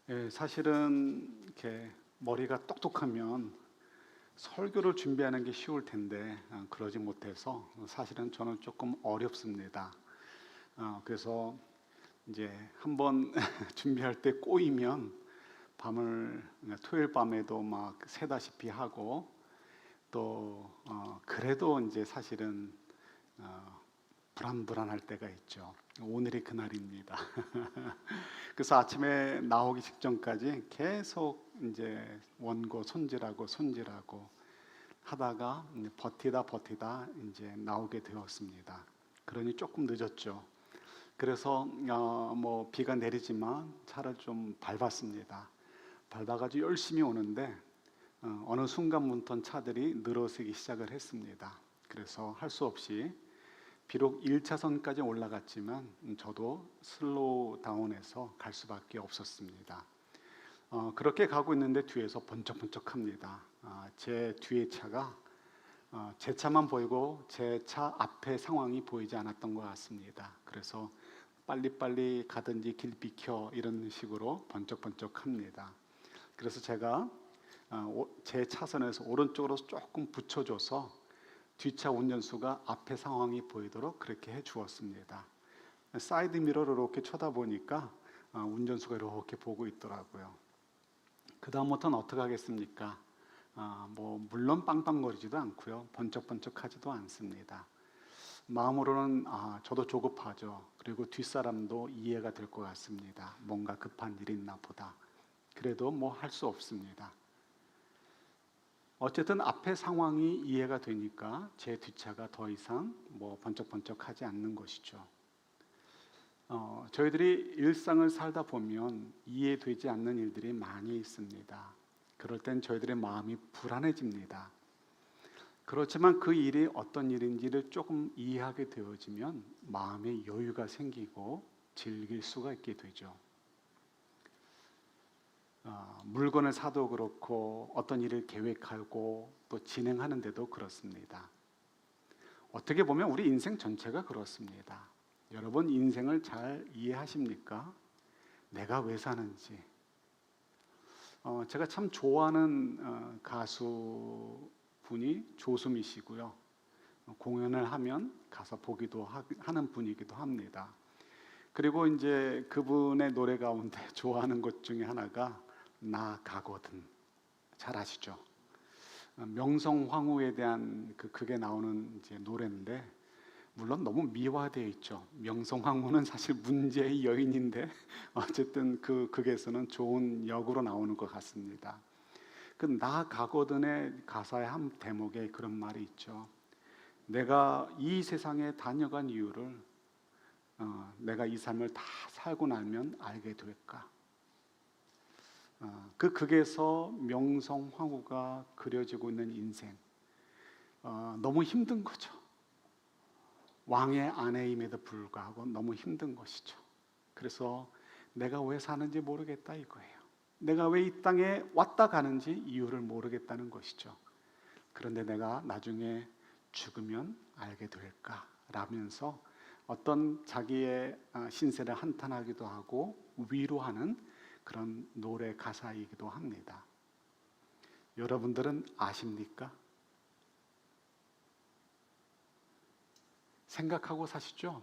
예, 사실은 이렇게 머리가 똑똑하면 설교를 준비하는 게 쉬울 텐데 그러지 못해서 사실은 저는 조금 어렵습니다. 그래서 이제 한번 준비할 때 꼬이면 밤을 토요일 밤에도 막 새다시피 하고 또 그래도 이제 사실은 어, 불안불안할 때가 있죠. 오늘이 그날입니다. 그래서 아침에 나오기 직전까지 계속 이제 원고 손질하고 하다가 이제 버티다 이제 나오게 되었습니다. 그러니 조금 늦었죠. 그래서 뭐 비가 내리지만 차를 좀 밟았습니다. 밟아가지고 열심히 오는데 어느 순간부터 차들이 늘어서기 시작을 했습니다. 그래서 할 수 없이 비록 1차선까지 올라갔지만 저도 슬로우 다운해서 갈 수밖에 없었습니다. 그렇게 가고 있는데 뒤에서 번쩍번쩍합니다. 제 뒤에 차가 제 차만 보이고 제 차 앞에 상황이 보이지 않았던 것 같습니다. 그래서 빨리빨리 가든지 길 비켜 이런 식으로 번쩍번쩍합니다. 그래서 제가 제 차선에서 오른쪽으로 조금 붙여줘서 뒷차 운전수가 앞에 상황이 보이도록 그렇게 해 주었습니다. 사이드 미러를 이렇게 쳐다보니까 운전수가 이렇게 보고 있더라고요. 그 다음부터는 어떻게 하겠습니까? 뭐 물론 빵빵거리지도 않고요, 번쩍번쩍하지도 않습니다. 마음으로는 저도 조급하죠. 그리고 뒷사람도 이해가 될 것 같습니다. 뭔가 급한 일이 있나 보다. 그래도 뭐 할 수 없습니다. 어쨌든 앞에 상황이 이해가 되니까 제 뒷차가 더 이상 뭐 번쩍번쩍하지 않는 것이죠. 저희들이 일상을 살다 보면 이해되지 않는 일들이 많이 있습니다. 그럴 땐 저희들의 마음이 불안해집니다. 그렇지만 그 일이 어떤 일인지를 조금 이해하게 되어지면 마음의 여유가 생기고 즐길 수가 있게 되죠. 물건을 사도 그렇고 어떤 일을 계획하고 또 진행하는데도 그렇습니다. 어떻게 보면 우리 인생 전체가 그렇습니다. 여러분 인생을 잘 이해하십니까? 내가 왜 사는지. 제가 참 좋아하는 가수분이 조수미시고요. 공연을 하면 가서 보기도 하는 분이기도 합니다. 그리고 이제 그분의 노래 가운데 좋아하는 것 중에 하나가 나 가거든. 잘 아시죠? 명성황후에 대한 그게 나오는 이제 노래인데 물론 너무 미화되어 있죠. 명성황후는 사실 문제의 여인인데 어쨌든 그 극에서는 좋은 역으로 나오는 것 같습니다. 그 나 가거든의 가사의 한 대목에 그런 말이 있죠. 내가 이 세상에 다녀간 이유를 내가 이 삶을 다 살고 나면 알게 될까? 그 극에서 명성황후가 그려지고 있는 인생, 너무 힘든 거죠. 왕의 아내임에도 불구하고 너무 힘든 것이죠. 그래서 내가 왜 사는지 모르겠다 이거예요. 내가 왜 이 땅에 왔다 가는지 이유를 모르겠다는 것이죠. 그런데 내가 나중에 죽으면 알게 될까? 라면서 어떤 자기의 신세를 한탄하기도 하고 위로하는 그런 노래 가사이기도 합니다. 여러분들은 아십니까? 생각하고 사시죠?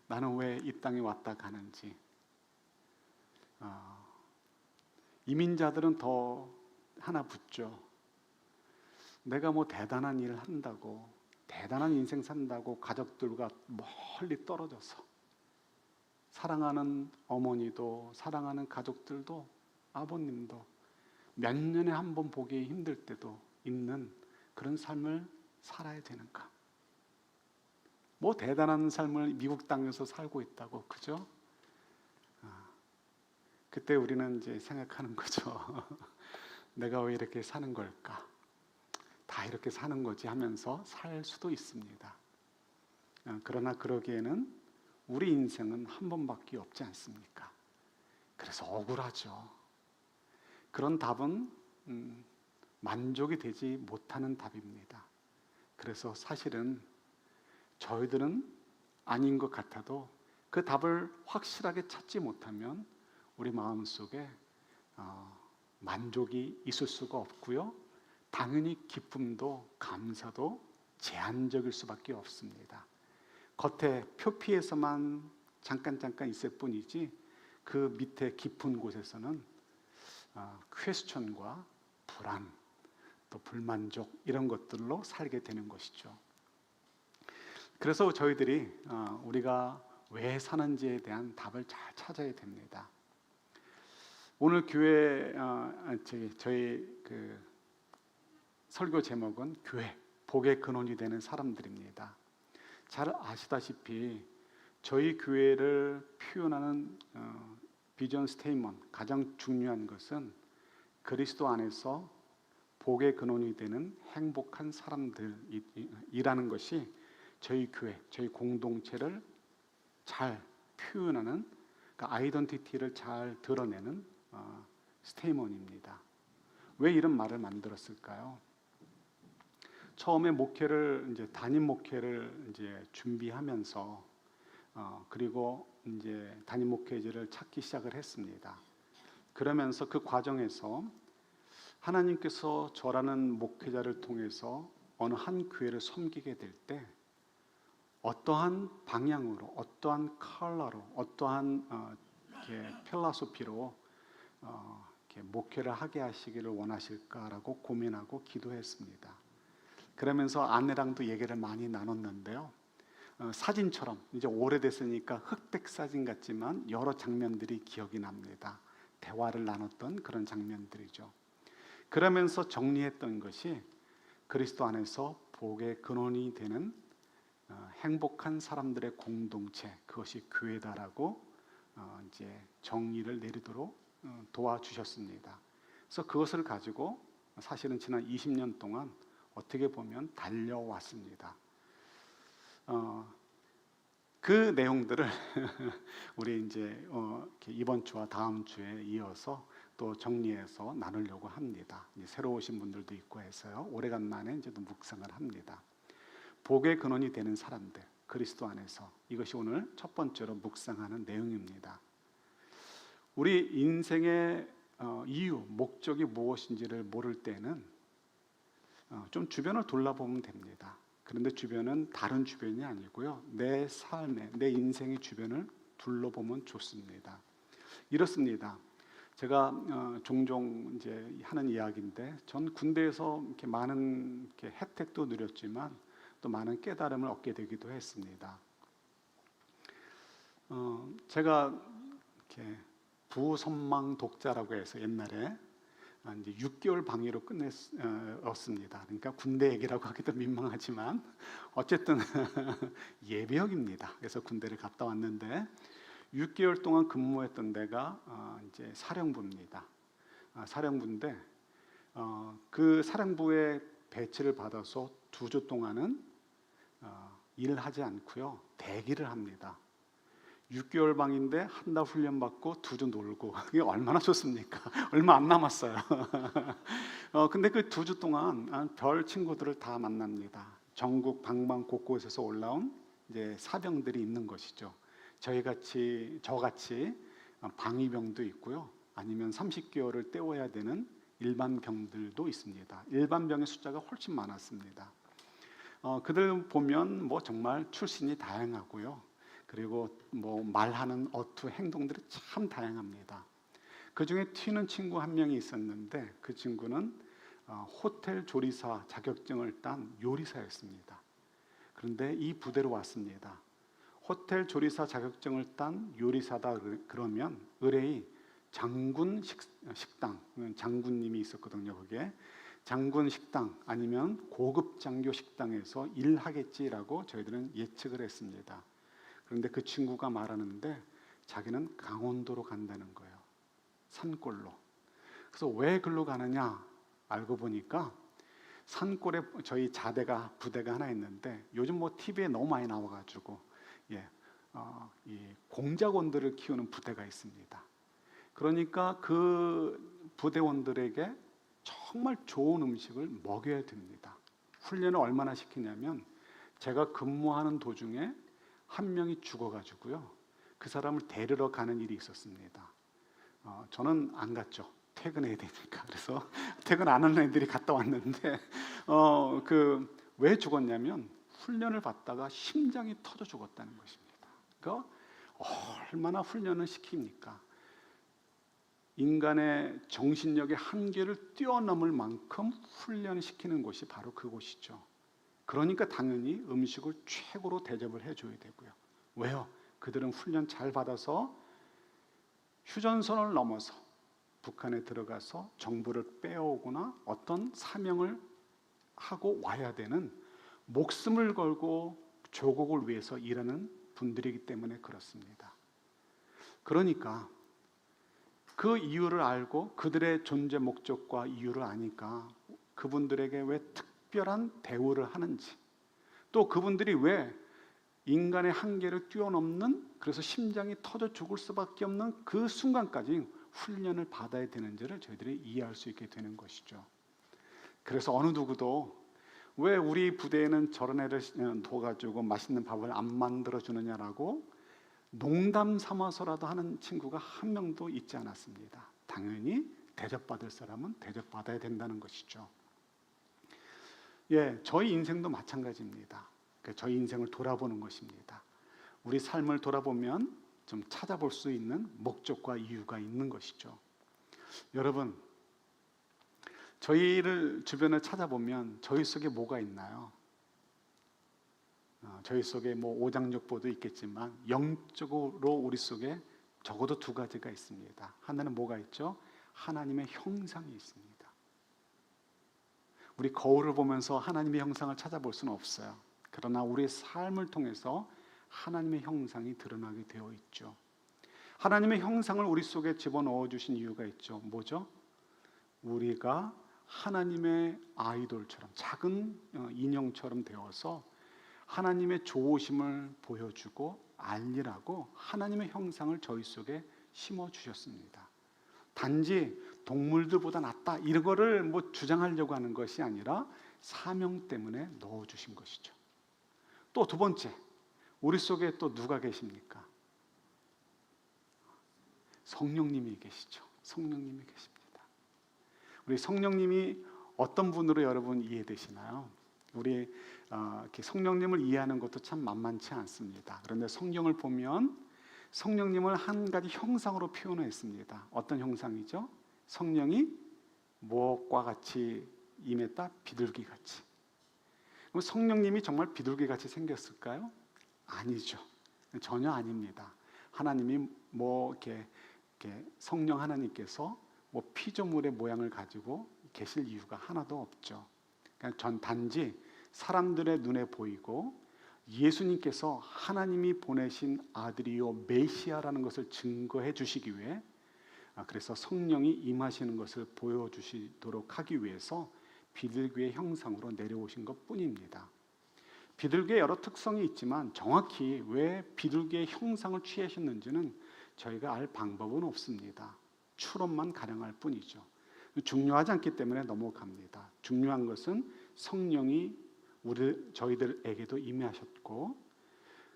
나는 왜 이 땅에 왔다 가는지. 이민자들은 더 하나 붙죠. 내가 뭐 대단한 일을 한다고, 대단한 인생 산다고 가족들과 멀리 떨어져서 사랑하는 어머니도 사랑하는 가족들도 아버님도 몇 년에 한 번 보기 힘들 때도 있는 그런 삶을 살아야 되는가? 뭐 대단한 삶을 미국 땅에서 살고 있다고, 그죠? 그때 우리는 이제 생각하는 거죠. 내가 왜 이렇게 사는 걸까? 다 이렇게 사는 거지 하면서 살 수도 있습니다. 그러나 그러기에는 우리 인생은 한 번밖에 없지 않습니까? 그래서 억울하죠. 그런 답은 만족이 되지 못하는 답입니다. 그래서 사실은 저희들은 아닌 것 같아도 그 답을 확실하게 찾지 못하면 우리 마음속에 만족이 있을 수가 없고요. 당연히 기쁨도 감사도 제한적일 수밖에 없습니다. 겉에 표피에서만 잠깐 있을 뿐이지 그 밑에 깊은 곳에서는 퀘스천과 불안, 또 불만족 이런 것들로 살게 되는 것이죠. 그래서 저희들이 우리가 왜 사는지에 대한 답을 잘 찾아야 됩니다. 오늘 교회 저희 그 설교 제목은 교회 복의 근원이 되는 사람들입니다. 잘 아시다시피 저희 교회를 표현하는 비전 스테이트먼트 가장 중요한 것은 그리스도 안에서 복의 근원이 되는 행복한 사람들이라는 것이 저희 교회, 저희 공동체를 잘 표현하는 아이덴티티를 잘 드러내는 스테이트먼트입니다. 왜 이런 말을 만들었을까요? 처음에 목회를 담임 목회를 준비하면서 그리고 담임 목회자를 찾기 시작을 했습니다. 그러면서 그 과정에서 하나님께서 저라는 목회자를 통해서 어느 한 교회를 섬기게 될 때 어떠한 방향으로, 어떠한 컬러로, 어떠한 필라소피로 목회를 하게 하시기를 원하실까라고 고민하고 기도했습니다. 그러면서 아내랑도 얘기를 많이 나눴는데요. 사진처럼 이제 오래됐으니까 흑백 사진 같지만 여러 장면들이 기억이 납니다. 대화를 나눴던 그런 장면들이죠. 그러면서 정리했던 것이 그리스도 안에서 복의 근원이 되는 행복한 사람들의 공동체, 그것이 교회다라고 이제 정의를 내리도록 도와주셨습니다. 그래서 그것을 가지고 사실은 지난 20년 동안 어떻게 보면 달려왔습니다. 그 내용들을 우리 이제 이번 주와 다음 주에 이어서 또 정리해서 나누려고 합니다. 새로 오신 분들도 있고 해서요. 오래간만에 이제 또 묵상을 합니다. 복의 근원이 되는 사람들, 그리스도 안에서, 이것이 오늘 첫 번째로 묵상하는 내용입니다. 우리 인생의 이유, 목적이 무엇인지를 모를 때는 좀 주변을 돌아보면 됩니다. 그런데 주변은 다른 주변이 아니고요. 내 삶의, 내 인생의 주변을 둘러보면 좋습니다. 이렇습니다. 제가 종종 이제 하는 이야기인데, 전 군대에서 이렇게 많은 이렇게 혜택도 누렸지만 또 많은 깨달음을 얻게 되기도 했습니다. 제가 이렇게 부선망 독자라고 해서 옛날에 이제 6개월 방위로 끝냈습니다. 그러니까 군대 얘기라고 하기도 민망하지만 어쨌든 예비역입니다. 그래서 군대를 갔다 왔는데 6개월 동안 근무했던 데가 이제 사령부입니다. 사령부인데 그 사령부에 배치를 받아서 2주 동안은 일을 하지 않고요, 대기를 합니다. 6개월 방인데 한 달 훈련 받고 2주 놀고, 이게 얼마나 좋습니까? 얼마 안 남았어요. 근데 그 2주 동안 별 친구들을 다 만납니다. 전국 방방 곳곳에서 올라온 이제 사병들이 있는 것이죠. 저같이 방위병도 있고요, 아니면 30개월을 때워야 되는 일반 병들도 있습니다. 일반 병의 숫자가 훨씬 많았습니다. 그들 보면 뭐 정말 출신이 다양하고요. 그리고 뭐 말하는 어투, 행동들이 참 다양합니다. 그 중에 튀는 친구 한 명이 있었는데 그 친구는 호텔 조리사 자격증을 딴 요리사였습니다. 그런데 이 부대로 왔습니다. 호텔 조리사 자격증을 딴 요리사다 그러면 의뢰이 장군 식당, 장군님이 있었거든요. 그게 장군 식당 아니면 고급 장교 식당에서 일하겠지라고 저희들은 예측을 했습니다. 그런데 그 친구가 말하는데 자기는 강원도로 간다는 거예요. 산골로. 그래서 왜 글로 가느냐 알고 보니까 산골에 저희 부대가 하나 있는데 요즘 뭐 TV에 너무 많이 나와가지고 이 공작원들을 키우는 부대가 있습니다. 그러니까 그 부대원들에게 정말 좋은 음식을 먹여야 됩니다. 훈련을 얼마나 시키냐면 제가 근무하는 도중에 한 명이 죽어가지고요, 그 사람을 데리러 가는 일이 있었습니다. 저는 안 갔죠. 퇴근해야 되니까. 그래서 퇴근 안 하는 애들이 갔다 왔는데 왜 죽었냐면 훈련을 받다가 심장이 터져 죽었다는 것입니다. 그러니까 얼마나 훈련을 시킵니까? 인간의 정신력의 한계를 뛰어넘을 만큼 훈련시키는 곳이 바로 그곳이죠. 그러니까 당연히 음식을 최고로 대접을 해줘야 되고요. 왜요? 그들은 훈련 잘 받아서 휴전선을 넘어서 북한에 들어가서 정부를 빼오거나 어떤 사명을 하고 와야 되는, 목숨을 걸고 조국을 위해서 일하는 분들이기 때문에 그렇습니다. 그러니까 그 이유를 알고 그들의 존재 목적과 이유를 아니까 그분들에게 왜 특별한 대우를 하는지, 또 그분들이 왜 인간의 한계를 뛰어넘는, 그래서 심장이 터져 죽을 수밖에 없는 그 순간까지 훈련을 받아야 되는지를 저희들이 이해할 수 있게 되는 것이죠. 그래서 어느 누구도 왜 우리 부대에는 저런 애를 둬가지고 맛있는 밥을 안 만들어 주느냐라고 농담 삼아서라도 하는 친구가 한 명도 있지 않았습니다. 당연히 대접받을 사람은 대접받아야 된다는 것이죠. 저희 인생도 마찬가지입니다. 저희 인생을 돌아보는 것입니다. 우리 삶을 돌아보면 좀 찾아볼 수 있는 목적과 이유가 있는 것이죠. 여러분, 저희를 주변을 찾아보면 저희 속에 뭐가 있나요? 저희 속에 오장육부도 있겠지만 영적으로 우리 속에 적어도 두 가지가 있습니다. 하나는 뭐가 있죠? 하나님의 형상이 있습니다. 우리 거울을 보면서 하나님의 형상을 찾아볼 수는 없어요. 그러나 우리의 삶을 통해서 하나님의 형상이 드러나게 되어 있죠. 하나님의 형상을 우리 속에 집어넣어 주신 이유가 있죠. 뭐죠? 우리가 하나님의 아이돌처럼, 작은 인형처럼 되어서 하나님의 좋으심을 보여주고 알리라고 하나님의 형상을 저희 속에 심어주셨습니다. 단지 동물들보다 낫다 이런 거를 주장하려고 하는 것이 아니라 사명 때문에 넣어주신 것이죠. 또 두 번째, 우리 속에 또 누가 계십니까? 성령님이 계시죠. 성령님이 계십니다. 우리 성령님이 어떤 분으로 여러분 이해되시나요? 우리 이렇게 성령님을 이해하는 것도 참 만만치 않습니다. 그런데 성경을 보면 성령님을 한 가지 형상으로 표현했습니다. 어떤 형상이죠? 성령이 무엇과 같이 임했다? 비둘기같이. 그럼 성령님이 정말 비둘기같이 생겼을까요? 아니죠. 전혀 아닙니다. 하나님이 이렇게 성령 하나님께서 피조물의 모양을 가지고 계실 이유가 하나도 없죠. 그러니까 전 단지 사람들의 눈에 보이고 예수님께서 하나님이 보내신 아들이요 메시아라는 것을 증거해 주시기 위해, 그래서 성령이 임하시는 것을 보여주시도록 하기 위해서 비둘기의 형상으로 내려오신 것뿐입니다. 비둘기의 여러 특성이 있지만 정확히 왜 비둘기의 형상을 취하셨는지는 저희가 알 방법은 없습니다. 추론만 가능할 뿐이죠. 중요하지 않기 때문에 넘어갑니다. 중요한 것은 성령이 저희들에게도 임하셨고,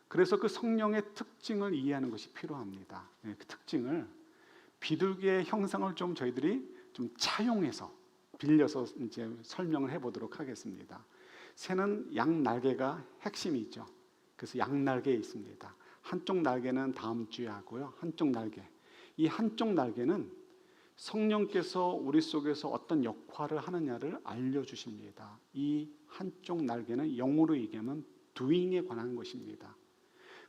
그래서 그 성령의 특징을 이해하는 것이 필요합니다. 그 특징을, 비둘기의 형상을 좀 저희들이 좀 차용해서 빌려서 이제 설명을 해보도록 하겠습니다. 새는 양 날개가 핵심이 있죠. 그래서 양 날개에 있습니다. 한쪽 날개는 다음 주에 하고요. 한쪽 날개, 이 한쪽 날개는 성령께서 우리 속에서 어떤 역할을 하느냐를 알려주십니다. 이 한쪽 날개는 영어로 얘기하면 doing에 관한 것입니다.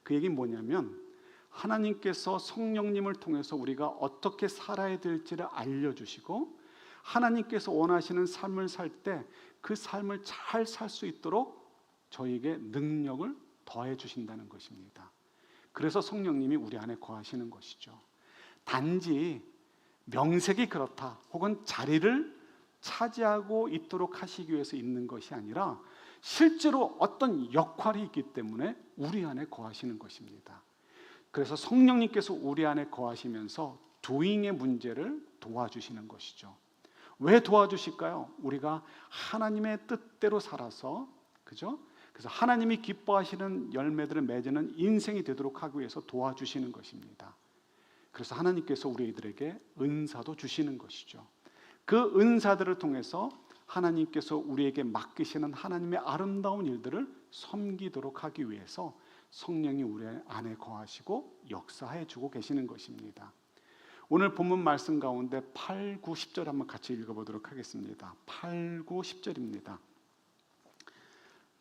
그 얘기는 뭐냐면 하나님께서 성령님을 통해서 우리가 어떻게 살아야 될지를 알려주시고, 하나님께서 원하시는 삶을 살 때 그 삶을 잘 살 수 있도록 저에게 능력을 더해 주신다는 것입니다. 그래서 성령님이 우리 안에 거하시는 것이죠. 단지 명색이 그렇다 혹은 자리를 차지하고 있도록 하시기 위해서 있는 것이 아니라 실제로 어떤 역할이 있기 때문에 우리 안에 거하시는 것입니다. 그래서 성령님께서 우리 안에 거하시면서 doing의 문제를 도와주시는 것이죠. 왜 도와주실까요? 우리가 하나님의 뜻대로 살아서, 그죠? 그래서 하나님이 기뻐하시는 열매들을 맺는 인생이 되도록 하기 위해서 도와주시는 것입니다. 그래서 하나님께서 우리들에게 은사도 주시는 것이죠. 그 은사들을 통해서 하나님께서 우리에게 맡기시는 하나님의 아름다운 일들을 섬기도록 하기 위해서 성령이 우리 안에 거하시고 역사해 주고 계시는 것입니다. 오늘 본문 말씀 가운데 8, 9, 10절 한번 같이 읽어보도록 하겠습니다. 8, 9, 10절입니다.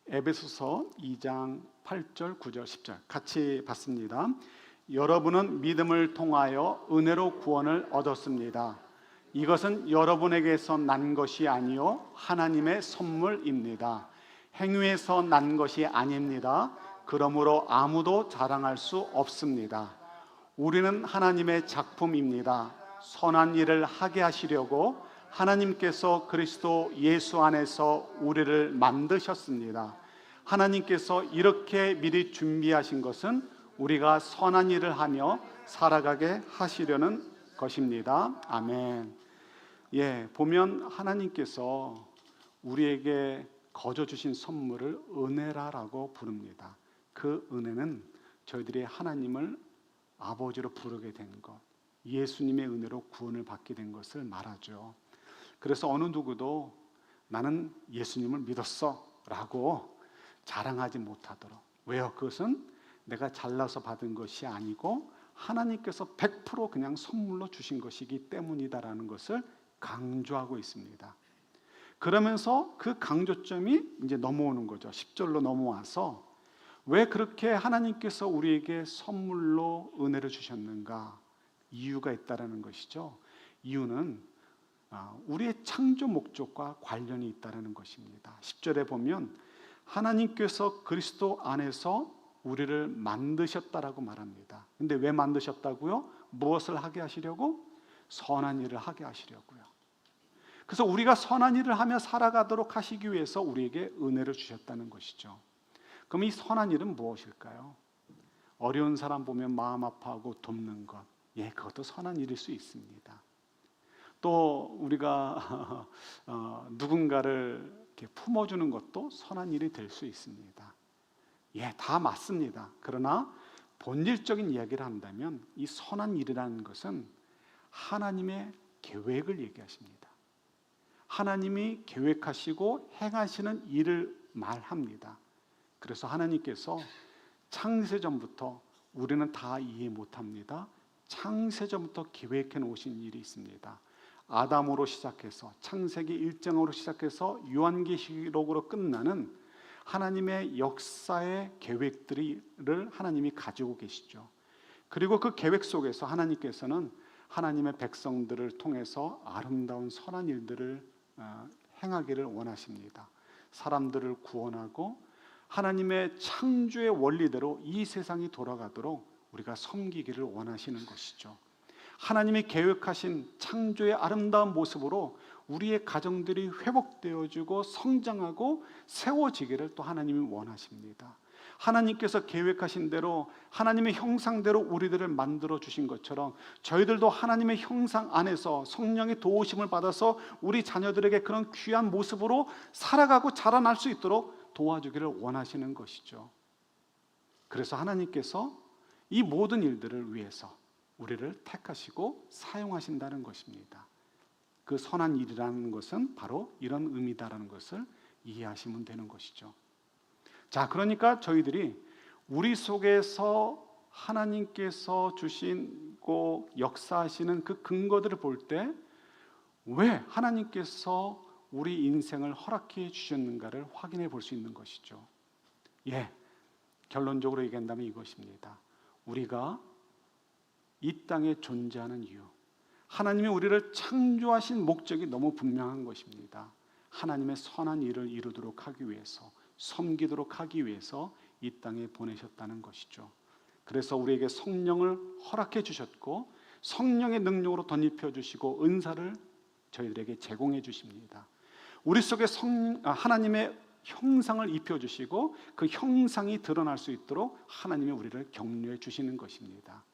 에베소서 2장 8절, 9절, 10절 같이 봤습니다. 여러분은 믿음을 통하여 은혜로 구원을 얻었습니다. 이것은 여러분에게서 난 것이 아니요 하나님의 선물입니다. 행위에서 난 것이 아닙니다. 그러므로 아무도 자랑할 수 없습니다. 우리는 하나님의 작품입니다. 선한 일을 하게 하시려고 하나님께서 그리스도 예수 안에서 우리를 만드셨습니다. 하나님께서 이렇게 미리 준비하신 것은 우리가 선한 일을 하며 살아가게 하시려는 것입니다. 아멘. 보면 하나님께서 우리에게 거저 주신 선물을 은혜라고 부릅니다. 그 은혜는 저희들이 하나님을 아버지로 부르게 된 것, 예수님의 은혜로 구원을 받게 된 것을 말하죠. 그래서 어느 누구도 나는 예수님을 믿었어 라고 자랑하지 못하도록. 왜요? 그것은 내가 잘나서 받은 것이 아니고 하나님께서 100% 그냥 선물로 주신 것이기 때문이다라는 것을 강조하고 있습니다. 그러면서 그 강조점이 이제 넘어오는 거죠. 10절로 넘어와서 왜 그렇게 하나님께서 우리에게 선물로 은혜를 주셨는가? 이유가 있다라는 것이죠. 이유는 우리의 창조 목적과 관련이 있다라는 것입니다. 10절에 보면 하나님께서 그리스도 안에서 우리를 만드셨다라고 말합니다. 근데 왜 만드셨다고요? 무엇을 하게 하시려고? 선한 일을 하게 하시려고요. 그래서 우리가 선한 일을 하며 살아가도록 하시기 위해서 우리에게 은혜를 주셨다는 것이죠. 그럼 이 선한 일은 무엇일까요? 어려운 사람 보면 마음 아파하고 돕는 것, 그것도 선한 일일 수 있습니다. 또 우리가 누군가를 이렇게 품어주는 것도 선한 일이 될 수 있습니다. 다 맞습니다. 그러나 본질적인 이야기를 한다면 이 선한 일이라는 것은 하나님의 계획을 얘기하십니다. 하나님이 계획하시고 행하시는 일을 말합니다. 그래서 하나님께서 창세전부터 우리는 다 이해 못합니다. 창세전부터 계획해 놓으신 일이 있습니다. 아담으로 시작해서 창세기 1장으로 시작해서 요한계시록으로 끝나는 하나님의 역사의 계획들을 하나님이 가지고 계시죠. 그리고 그 계획 속에서 하나님께서는 하나님의 백성들을 통해서 아름다운 선한 일들을 행하기를 원하십니다. 사람들을 구원하고 하나님의 창조의 원리대로 이 세상이 돌아가도록 우리가 섬기기를 원하시는 것이죠. 하나님이 계획하신 창조의 아름다운 모습으로 우리의 가정들이 회복되어지고 성장하고 세워지기를 또 하나님이 원하십니다. 하나님께서 계획하신 대로 하나님의 형상대로 우리들을 만들어 주신 것처럼 저희들도 하나님의 형상 안에서 성령의 도우심을 받아서 우리 자녀들에게 그런 귀한 모습으로 살아가고 자라날 수 있도록 도와주기를 원하시는 것이죠. 그래서 하나님께서 이 모든 일들을 위해서 우리를 택하시고 사용하신다는 것입니다. 그 선한 일이라는 것은 바로 이런 의미다라는 것을 이해하시면 되는 것이죠. 자, 그러니까 저희들이 우리 속에서 하나님께서 주시고 역사하시는 그 근거들을 볼 때 왜 하나님께서 우리 인생을 허락해 주셨는가를 확인해 볼 수 있는 것이죠. 결론적으로 얘기한다면 이것입니다. 우리가 이 땅에 존재하는 이유, 하나님이 우리를 창조하신 목적이 너무 분명한 것입니다. 하나님의 선한 일을 이루도록 하기 위해서, 섬기도록 하기 위해서 이 땅에 보내셨다는 것이죠. 그래서 우리에게 성령을 허락해 주셨고 성령의 능력으로 덧입혀 주시고 은사를 저희들에게 제공해 주십니다. 우리 속에 하나님의 형상을 입혀 주시고 그 형상이 드러날 수 있도록 하나님이 우리를 격려해 주시는 것입니다.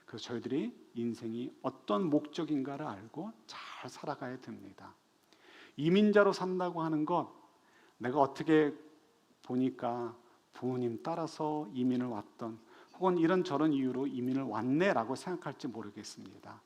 그래서 저희들이 인생이 어떤 목적인가를 알고 잘 살아가야 됩니다. 이민자로 산다고 하는 것, 내가 어떻게 보니까 부모님 따라서 이민을 왔던 혹은 이런저런 이유로 이민을 왔네라고 생각할지 모르겠습니다.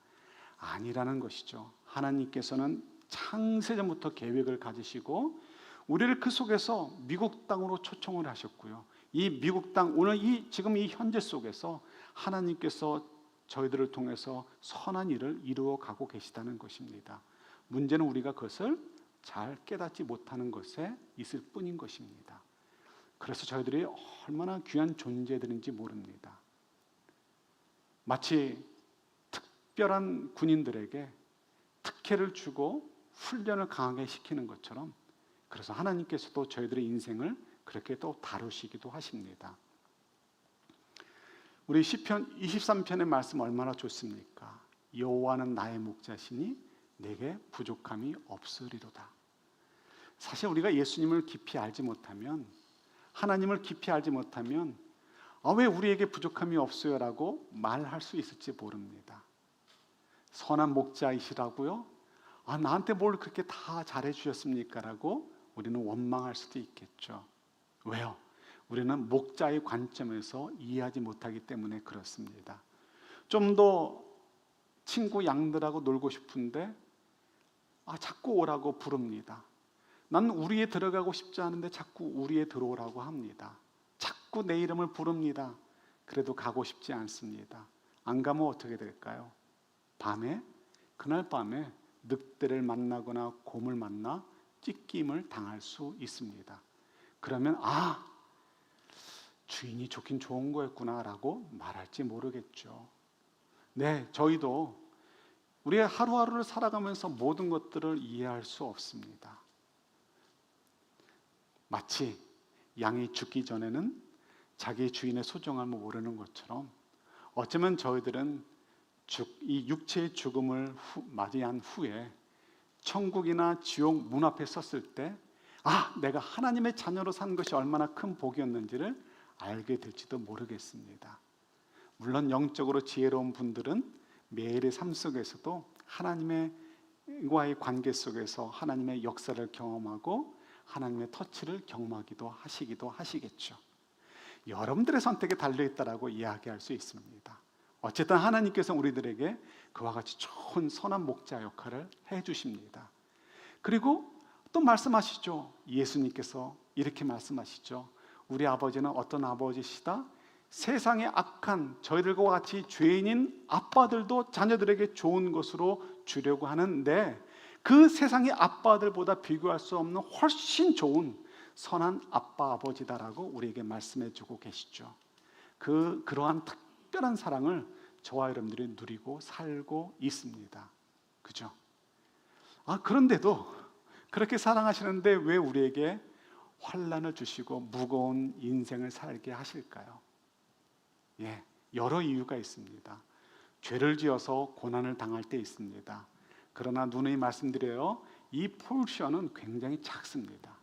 아니라는 것이죠. 하나님께서는 창세전부터 계획을 가지시고 우리를 그 속에서 미국 땅으로 초청을 하셨고요. 이 미국 땅, 오늘 지금 이 현재 속에서 하나님께서 저희들을 통해서 선한 일을 이루어 가고 계시다는 것입니다. 문제는 우리가 그것을 잘 깨닫지 못하는 것에 있을 뿐인 것입니다. 그래서 저희들이 얼마나 귀한 존재들인지 모릅니다. 마치 특별한 군인들에게 특혜를 주고 훈련을 강하게 시키는 것처럼, 그래서 하나님께서도 저희들의 인생을 그렇게 또 다루시기도 하십니다. 우리 시편 23편의 말씀 얼마나 좋습니까? 여호와는 나의 목자시니 내게 부족함이 없으리로다. 사실 우리가 예수님을 깊이 알지 못하면, 하나님을 깊이 알지 못하면 왜 우리에게 부족함이 없어요? 라고 말할 수 있을지 모릅니다. 선한 목자이시라고요? 나한테 뭘 그렇게 다 잘해 주셨습니까? 라고 우리는 원망할 수도 있겠죠. 왜요? 우리는 목자의 관점에서 이해하지 못하기 때문에 그렇습니다. 좀 더 친구 양들하고 놀고 싶은데 자꾸 오라고 부릅니다. 나는 우리에 들어가고 싶지 않은데 자꾸 우리에 들어오라고 합니다. 자꾸 내 이름을 부릅니다. 그래도 가고 싶지 않습니다. 안 가면 어떻게 될까요? 그날 밤에 늑대를 만나거나 곰을 만나 찢김을 당할 수 있습니다. 그러면 주인이 좋긴 좋은 거였구나 라고 말할지 모르겠죠. 네, 저희도 우리의 하루하루를 살아가면서 모든 것들을 이해할 수 없습니다. 마치 양이 죽기 전에는 자기 주인의 소중함을 모르는 것처럼, 어쩌면 저희들은 이 육체의 죽음을 맞이한 후에 천국이나 지옥 문 앞에 섰을 때 내가 하나님의 자녀로 산 것이 얼마나 큰 복이었는지를 알게 될지도 모르겠습니다. 물론 영적으로 지혜로운 분들은 매일의 삶 속에서도 하나님과의 관계 속에서 하나님의 역사를 경험하고 하나님의 터치를 경험하기도 하시겠죠. 여러분들의 선택에 달려있다라고 이야기할 수 있습니다. 어쨌든 하나님께서 우리들에게 그와 같이 좋은 선한 목자 역할을 해주십니다. 그리고 또 말씀하시죠. 예수님께서 이렇게 말씀하시죠. 우리 아버지는 어떤 아버지시다? 세상의 악한 저희들과 같이 죄인인 아빠들도 자녀들에게 좋은 것으로 주려고 하는데, 그 세상의 아빠들보다 비교할 수 없는 훨씬 좋은 선한 아빠 아버지다라고 우리에게 말씀해 주고 계시죠. 그러한 특별한 사랑을 저와 여러분들이 누리고 살고 있습니다. 그죠? 그런데도 그렇게 사랑하시는데 왜 우리에게 환난을 주시고 무거운 인생을 살게 하실까요? 여러 이유가 있습니다. 죄를 지어서 고난을 당할 때 있습니다. 그러나 누누이 말씀드려요, 이 포션은 굉장히 작습니다.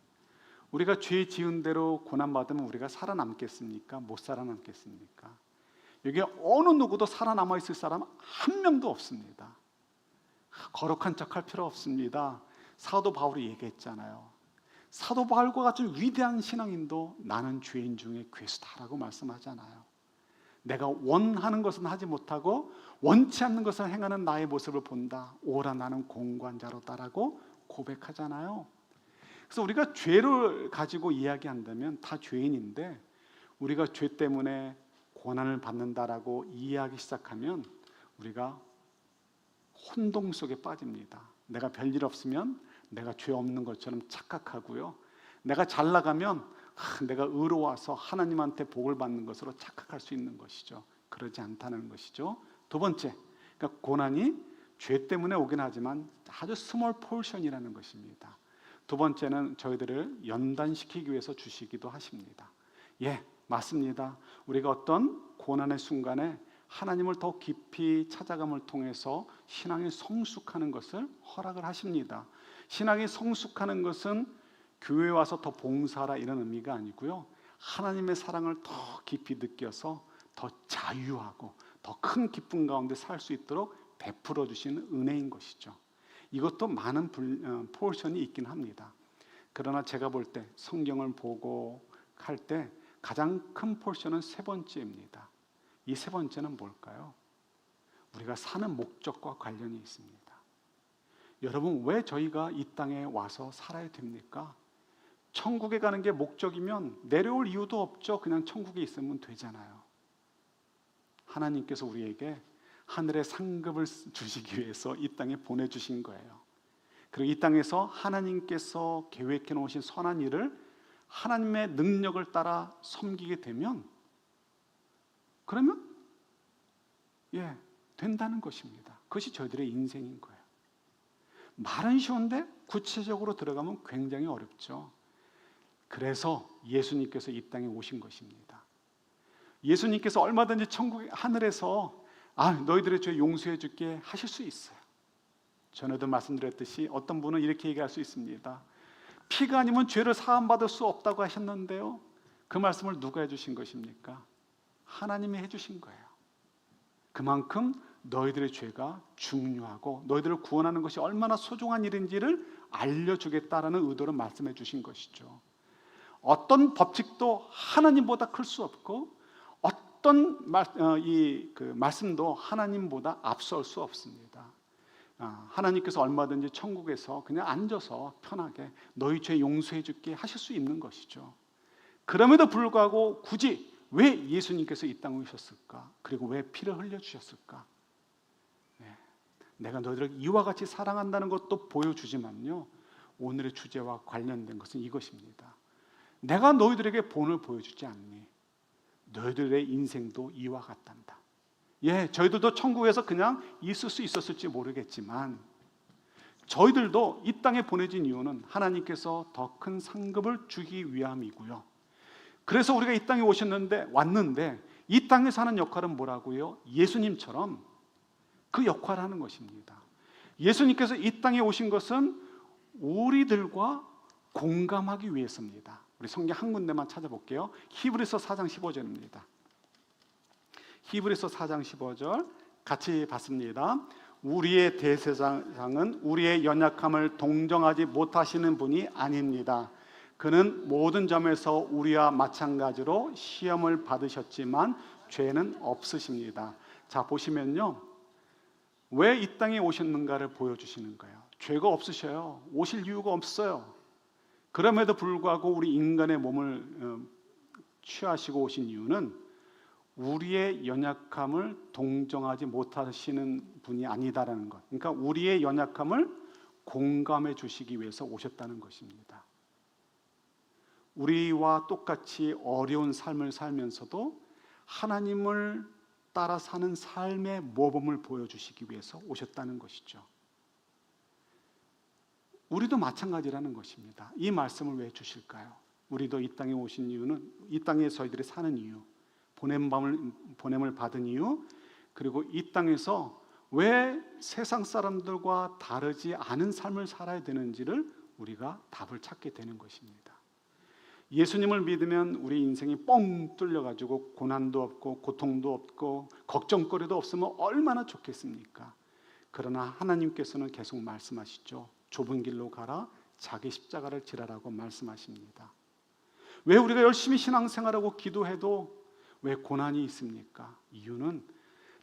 우리가 죄 지은 대로 고난받으면 우리가 살아남겠습니까? 못 살아남겠습니까? 여기 어느 누구도 살아남아 있을 사람 한 명도 없습니다. 거룩한 척할 필요 없습니다. 사도 바울이 얘기했잖아요. 사도 바울과 같은 위대한 신앙인도 나는 죄인 중에 괴수다라고 말씀하잖아요. 내가 원하는 것은 하지 못하고 원치 않는 것을 행하는 나의 모습을 본다. 오라 나는 공관자로다라고 고백하잖아요. 그래서 우리가 죄를 가지고 이야기한다면 다 죄인인데, 우리가 죄 때문에 고난을 받는다라고 이해하기 시작하면 우리가 혼동 속에 빠집니다. 내가 별일 없으면 내가 죄 없는 것처럼 착각하고요. 내가 잘 나가면 내가 의로워서 하나님한테 복을 받는 것으로 착각할 수 있는 것이죠. 그러지 않다는 것이죠. 두 번째, 그러니까 고난이 죄 때문에 오긴 하지만 아주 스몰 포션이라는 것입니다. 두 번째는 저희들을 연단시키기 위해서 주시기도 하십니다. 맞습니다. 우리가 어떤 고난의 순간에 하나님을 더 깊이 찾아감을 통해서 신앙이 성숙하는 것을 허락을 하십니다. 신앙이 성숙하는 것은 교회에 와서 더 봉사하라 이런 의미가 아니고요, 하나님의 사랑을 더 깊이 느껴서 더 자유하고 더 큰 기쁨 가운데 살 수 있도록 베풀어 주시는 은혜인 것이죠. 이것도 많은 포션이 있긴 합니다. 그러나 제가 볼 때, 성경을 보고 할 때 가장 큰 포션은 세 번째입니다. 이 세 번째는 뭘까요? 우리가 사는 목적과 관련이 있습니다. 여러분, 왜 저희가 이 땅에 와서 살아야 됩니까? 천국에 가는 게 목적이면 내려올 이유도 없죠. 그냥 천국에 있으면 되잖아요. 하나님께서 우리에게 하늘의 상급을 주시기 위해서 이 땅에 보내주신 거예요. 그리고 이 땅에서 하나님께서 계획해 놓으신 선한 일을 하나님의 능력을 따라 섬기게 되면, 그러면 된다는 것입니다. 그것이 저희들의 인생인 거예요. 말은 쉬운데 구체적으로 들어가면 굉장히 어렵죠. 그래서 예수님께서 이 땅에 오신 것입니다. 예수님께서 얼마든지 천국 하늘에서 너희들의 죄 용서해 줄게 하실 수 있어요. 전에도 말씀드렸듯이 어떤 분은 이렇게 얘기할 수 있습니다. 피가 아니면 죄를 사함받을 수 없다고 하셨는데요, 그 말씀을 누가 해주신 것입니까? 하나님이 해주신 거예요. 그만큼 너희들의 죄가 중요하고 너희들을 구원하는 것이 얼마나 소중한 일인지를 알려주겠다라는 의도로 말씀해 주신 것이죠. 어떤 법칙도 하나님보다 클 수 없고 어떤 말씀도 하나님보다 앞설 수 없습니다. 하나님께서 얼마든지 천국에서 그냥 앉아서 편하게 너희 죄 용서해 줄게 하실 수 있는 것이죠. 그럼에도 불구하고 굳이 왜 예수님께서 이 땅에 오셨을까? 그리고 왜 피를 흘려주셨을까? 내가 너희들을 이와 같이 사랑한다는 것도 보여주지만요, 오늘의 주제와 관련된 것은 이것입니다. 내가 너희들에게 본을 보여주지 않니? 너희들의 인생도 이와 같단다. 저희들도 천국에서 그냥 있을 수 있었을지 모르겠지만 저희들도 이 땅에 보내진 이유는 하나님께서 더 큰 상급을 주기 위함이고요. 그래서 우리가 이 땅에 왔는데 이 땅에 사는 역할은 뭐라고요? 예수님처럼 그 역할을 하는 것입니다. 예수님께서 이 땅에 오신 것은 우리들과 공감하기 위해서입니다. 우리 성경 한 군데만 찾아볼게요. 히브리서 4장 15절입니다. 히브리서 4장 15절 같이 봤습니다. 우리의 대제사장은 우리의 연약함을 동정하지 못하시는 분이 아닙니다. 그는 모든 점에서 우리와 마찬가지로 시험을 받으셨지만 죄는 없으십니다. 자, 보시면요, 왜 이 땅에 오셨는가를 보여주시는 거예요. 죄가 없으셔요. 오실 이유가 없어요. 그럼에도 불구하고 우리 인간의 몸을 취하시고 오신 이유는 우리의 연약함을 동정하지 못하시는 분이 아니다라는 것. 그러니까 우리의 연약함을 공감해 주시기 위해서 오셨다는 것입니다. 우리와 똑같이 어려운 삶을 살면서도 하나님을 따라 사는 삶의 모범을 보여주시기 위해서 오셨다는 것이죠. 우리도 마찬가지라는 것입니다. 이 말씀을 왜 주실까요? 우리도 이 땅에 오신 이유는, 이 땅에 저희들이 사는 이유, 보냄을 받은 이유, 그리고 이 땅에서 왜 세상 사람들과 다르지 않은 삶을 살아야 되는지를 우리가 답을 찾게 되는 것입니다. 예수님을 믿으면 우리 인생이 뻥 뚫려가지고 고난도 없고 고통도 없고 걱정거리도 없으면 얼마나 좋겠습니까? 그러나 하나님께서는 계속 말씀하시죠. 좁은 길로 가라, 자기 십자가를 지라라고 말씀하십니다. 왜 우리가 열심히 신앙생활하고 기도해도 왜 고난이 있습니까? 이유는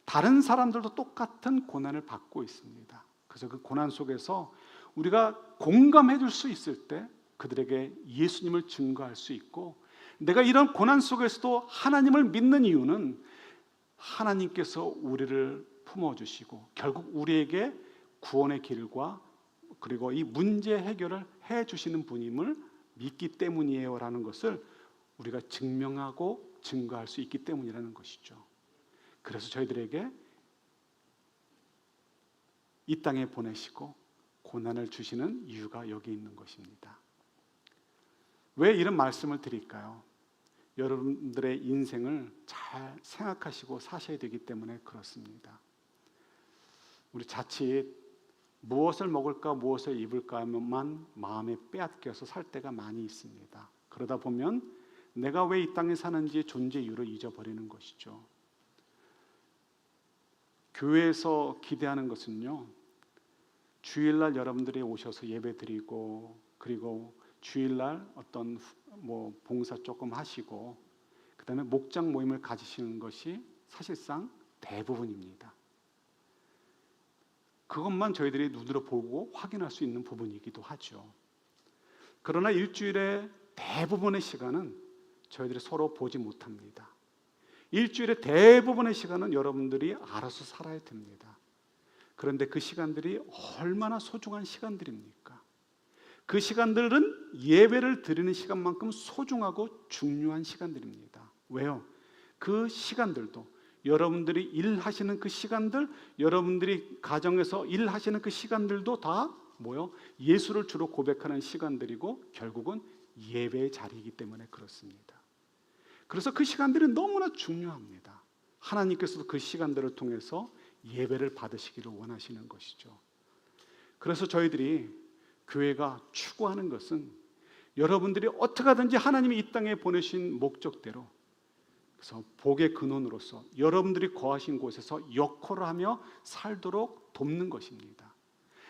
다른 사람들도 똑같은 고난을 받고 있습니다. 그래서 그 고난 속에서 우리가 공감해 줄 수 있을 때 그들에게 예수님을 증거할 수 있고, 내가 이런 고난 속에서도 하나님을 믿는 이유는 하나님께서 우리를 품어주시고 결국 우리에게 구원의 길과 그리고 이 문제 해결을 해주시는 분임을 믿기 때문이에요 라는 것을 우리가 증명하고 증거할 수 있기 때문이라는 것이죠. 그래서 저희들에게 이 땅에 보내시고 고난을 주시는 이유가 여기 있는 것입니다. 왜 이런 말씀을 드릴까요? 여러분들의 인생을 잘 생각하시고 사셔야 되기 때문에 그렇습니다. 우리 자칫 무엇을 먹을까 무엇을 입을까만 마음에 빼앗겨서 살 때가 많이 있습니다. 그러다 보면 내가 왜 이 땅에 사는지 존재 이유를 잊어버리는 것이죠. 교회에서 기대하는 것은요, 주일날 여러분들이 오셔서 예배드리고 그리고 주일날 어떤 봉사 조금 하시고 그다음에 목장 모임을 가지시는 것이 사실상 대부분입니다. 그것만 저희들이 눈으로 보고 확인할 수 있는 부분이기도 하죠. 그러나 일주일의 대부분의 시간은 저희들이 서로 보지 못합니다. 일주일의 대부분의 시간은 여러분들이 알아서 살아야 됩니다. 그런데 그 시간들이 얼마나 소중한 시간들입니까? 그 시간들은 예배를 드리는 시간만큼 소중하고 중요한 시간들입니다. 왜요? 그 시간들도 여러분들이 일하시는 그 시간들, 여러분들이 가정에서 일하시는 그 시간들도 다 뭐요? 예수를 주로 고백하는 시간들이고 결국은 예배의 자리이기 때문에 그렇습니다. 그래서 그 시간들이 너무나 중요합니다. 하나님께서도 그 시간들을 통해서 예배를 받으시기를 원하시는 것이죠. 그래서 저희들이 교회가 추구하는 것은 여러분들이 어떻게 하든지 하나님이 이 땅에 보내신 목적대로, 그래서 복의 근원으로서 여러분들이 거하신 곳에서 역할을 하며 살도록 돕는 것입니다.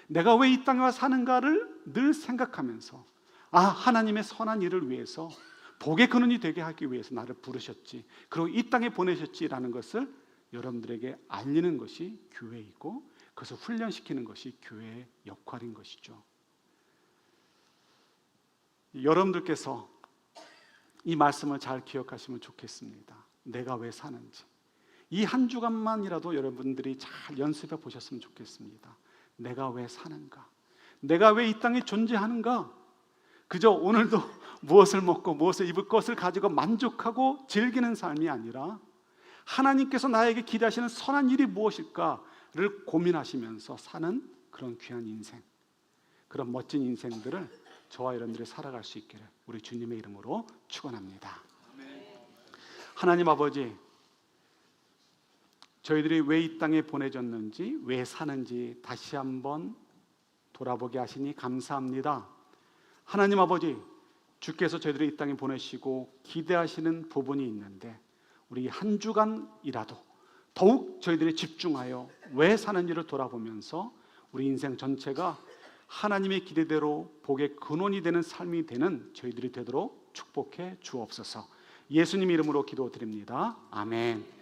내가 왜 이 땅에 와 사는가를 늘 생각하면서 하나님의 선한 일을 위해서 복의 근원이 되게 하기 위해서 나를 부르셨지, 그리고 이 땅에 보내셨지라는 것을 여러분들에게 알리는 것이 교회이고 그것을 훈련시키는 것이 교회의 역할인 것이죠. 여러분들께서 이 말씀을 잘 기억하시면 좋겠습니다. 내가 왜 사는지 이 한 주간만이라도 여러분들이 잘 연습해 보셨으면 좋겠습니다. 내가 왜 사는가? 내가 왜 이 땅에 존재하는가? 그저 오늘도 무엇을 먹고 무엇을 입을 것을 가지고 만족하고 즐기는 삶이 아니라 하나님께서 나에게 기대하시는 선한 일이 무엇일까를 고민하시면서 사는 그런 귀한 인생, 그런 멋진 인생들을 저와 여러분들이 살아갈 수 있기를 우리 주님의 이름으로 축원합니다. 하나님 아버지, 저희들이 왜 이 땅에 보내졌는지, 왜 사는지 다시 한번 돌아보게 하시니 감사합니다. 하나님 아버지, 주께서 저희들이 이 땅에 보내시고 기대하시는 부분이 있는데 우리 한 주간이라도 더욱 저희들이 집중하여 왜 사는지를 돌아보면서 우리 인생 전체가 하나님의 기대대로 복의 근원이 되는 삶이 되는 저희들이 되도록 축복해 주옵소서. 예수님 이름으로 기도드립니다. 아멘.